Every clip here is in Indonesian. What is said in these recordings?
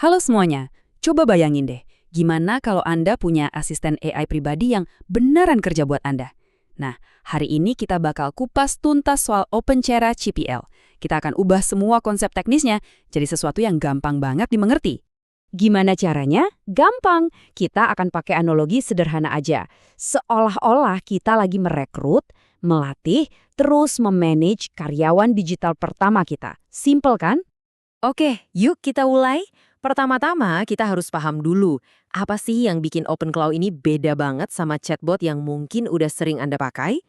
Halo semuanya, coba bayangin deh, gimana kalau Anda punya asisten AI pribadi yang beneran kerja buat Anda? Nah, hari ini kita bakal kupas tuntas soal OpenCera CPL. Kita akan ubah semua konsep teknisnya jadi sesuatu yang gampang banget dimengerti. Gimana caranya? Gampang. Kita akan pakai analogi sederhana aja. Seolah-olah kita lagi merekrut, melatih, terus memanage karyawan digital pertama kita. Simple kan? Oke, yuk kita mulai. Pertama-tama kita harus paham dulu, apa sih yang bikin OpenClaw ini beda banget sama chatbot yang mungkin udah sering Anda pakai?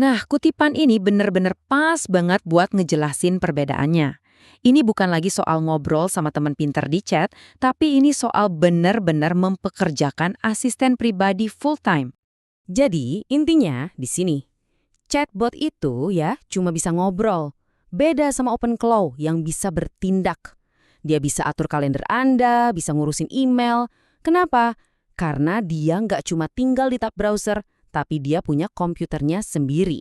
Nah, kutipan ini bener-bener pas banget buat ngejelasin perbedaannya. Ini bukan lagi soal ngobrol sama teman pinter di chat, tapi ini soal bener-bener mempekerjakan asisten pribadi full-time. Jadi, intinya di sini. Chatbot itu ya cuma bisa ngobrol. Beda sama OpenClaw yang bisa bertindak. Dia bisa atur kalender Anda, bisa ngurusin email. Kenapa? Karena dia nggak cuma tinggal di tab browser, tapi dia punya komputernya sendiri.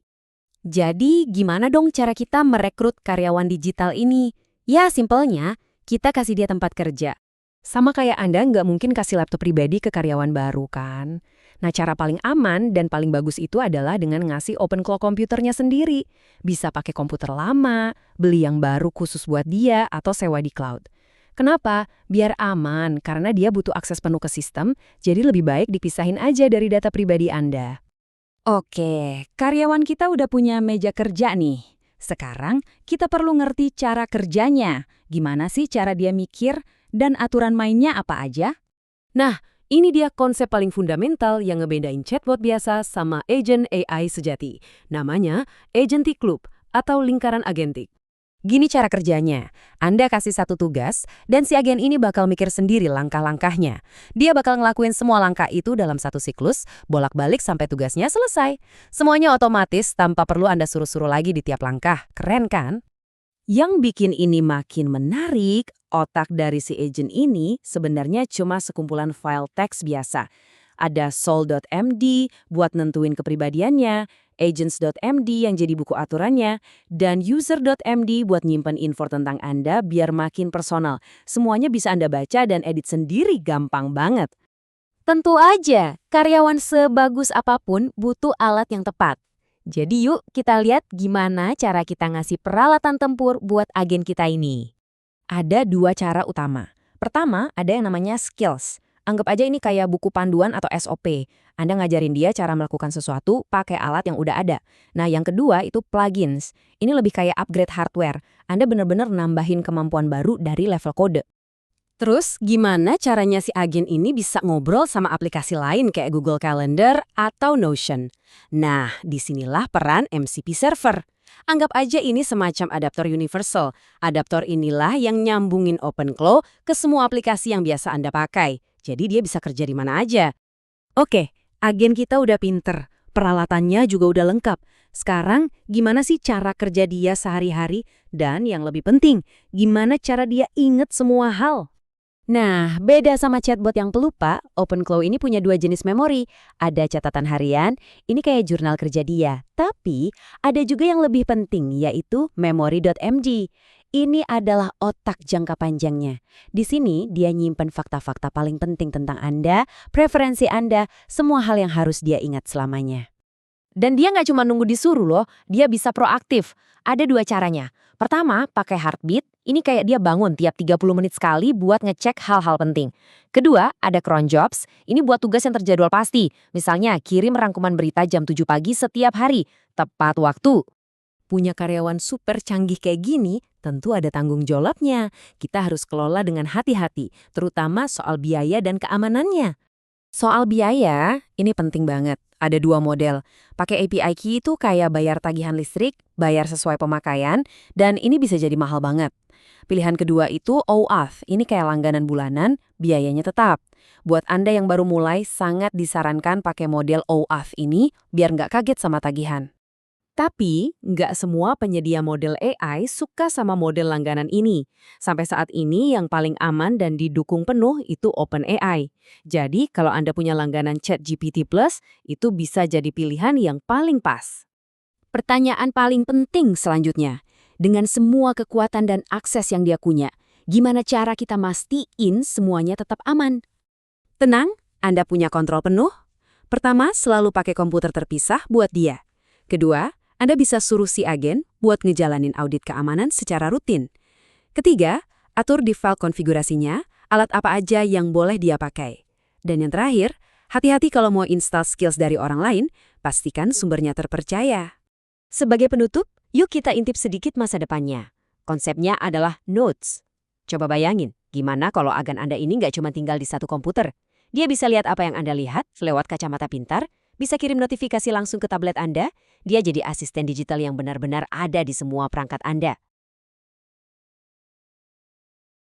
Jadi, gimana dong cara kita merekrut karyawan digital ini? Ya, simpelnya, kita kasih dia tempat kerja. Sama kayak Anda nggak mungkin kasih laptop pribadi ke karyawan baru, kan? Nah, cara paling aman dan paling bagus itu adalah dengan ngasih OpenClaw komputernya sendiri. Bisa pakai komputer lama, beli yang baru khusus buat dia, atau sewa di cloud. Kenapa? Biar aman, karena dia butuh akses penuh ke sistem, jadi lebih baik dipisahin aja dari data pribadi Anda. Oke, karyawan kita udah punya meja kerja nih. Sekarang, kita perlu ngerti cara kerjanya. Gimana sih cara dia mikir, dan aturan mainnya apa aja? Nah, ini dia konsep paling fundamental yang ngebedain chatbot biasa sama agent AI sejati. Namanya agentic loop atau lingkaran agentik. Gini cara kerjanya, Anda kasih satu tugas, dan si agen ini bakal mikir sendiri langkah-langkahnya. Dia bakal ngelakuin semua langkah itu dalam satu siklus, bolak-balik sampai tugasnya selesai. Semuanya otomatis tanpa perlu Anda suruh-suruh lagi di tiap langkah. Keren kan? Yang bikin ini makin menarik, otak dari si agent ini sebenarnya cuma sekumpulan file teks biasa. Ada soul.md buat nentuin kepribadiannya, agents.md yang jadi buku aturannya, dan user.md buat nyimpen info tentang Anda biar makin personal. Semuanya bisa Anda baca dan edit sendiri gampang banget. Tentu aja, karyawan sebagus apapun butuh alat yang tepat. Jadi yuk kita lihat gimana cara kita ngasih peralatan tempur buat agen kita ini. Ada dua cara utama. Pertama, ada yang namanya skills. Anggap aja ini kayak buku panduan atau SOP. Anda ngajarin dia cara melakukan sesuatu pakai alat yang udah ada. Nah, yang kedua itu plugins. Ini lebih kayak upgrade hardware. Anda benar-benar nambahin kemampuan baru dari level kode. Terus, gimana caranya si agen ini bisa ngobrol sama aplikasi lain kayak Google Calendar atau Notion? Nah, disinilah peran MCP server. Anggap aja ini semacam adaptor universal. Adaptor inilah yang nyambungin OpenClaw ke semua aplikasi yang biasa Anda pakai. Jadi dia bisa kerja di mana aja. Oke, agen kita udah pinter. Peralatannya juga udah lengkap. Sekarang, gimana sih cara kerja dia sehari-hari? Dan yang lebih penting, gimana cara dia inget semua hal? Nah, beda sama chatbot yang pelupa, OpenClaw ini punya dua jenis memori. Ada catatan harian, ini kayak jurnal kerja dia. Tapi, ada juga yang lebih penting, yaitu memory.md. Ini adalah otak jangka panjangnya. Di sini, dia nyimpen fakta-fakta paling penting tentang Anda, preferensi Anda, semua hal yang harus dia ingat selamanya. Dan dia nggak cuma nunggu disuruh loh, dia bisa proaktif. Ada dua caranya. Pertama, pakai heartbeat. Ini kayak dia bangun tiap 30 menit sekali buat ngecek hal-hal penting. Kedua, ada cron jobs. Ini buat tugas yang terjadwal pasti. Misalnya, kirim rangkuman berita jam 7 pagi setiap hari. Tepat waktu. Punya karyawan super canggih kayak gini, tentu ada tanggung jawabnya. Kita harus kelola dengan hati-hati, terutama soal biaya dan keamanannya. Soal biaya, ini penting banget. Ada dua model. Pakai API Key itu kayak bayar tagihan listrik, bayar sesuai pemakaian, dan ini bisa jadi mahal banget. Pilihan kedua itu OAuth. Ini kayak langganan bulanan, biayanya tetap. Buat Anda yang baru mulai, sangat disarankan pakai model OAuth ini biar nggak kaget sama tagihan. Tapi, nggak semua penyedia model AI suka sama model langganan ini. Sampai saat ini yang paling aman dan didukung penuh itu OpenAI. Jadi, kalau Anda punya langganan ChatGPT Plus, itu bisa jadi pilihan yang paling pas. Pertanyaan paling penting selanjutnya. Dengan semua kekuatan dan akses yang dia punya, Gimana cara kita mastiin semuanya tetap aman? Tenang, Anda punya kontrol penuh. Pertama, selalu pakai komputer terpisah buat dia. Kedua, Anda bisa suruh si agen buat ngejalanin audit keamanan secara rutin. Ketiga, atur di file konfigurasinya alat apa aja yang boleh dia pakai. Dan yang terakhir, hati-hati kalau mau install skills dari orang lain, pastikan sumbernya terpercaya. Sebagai penutup, yuk kita intip sedikit masa depannya. Konsepnya adalah nodes. Coba bayangin, gimana kalau agen Anda ini nggak cuma tinggal di satu komputer? Dia bisa lihat apa yang Anda lihat lewat kacamata pintar, bisa kirim notifikasi langsung ke tablet Anda, dia jadi asisten digital yang benar-benar ada di semua perangkat Anda.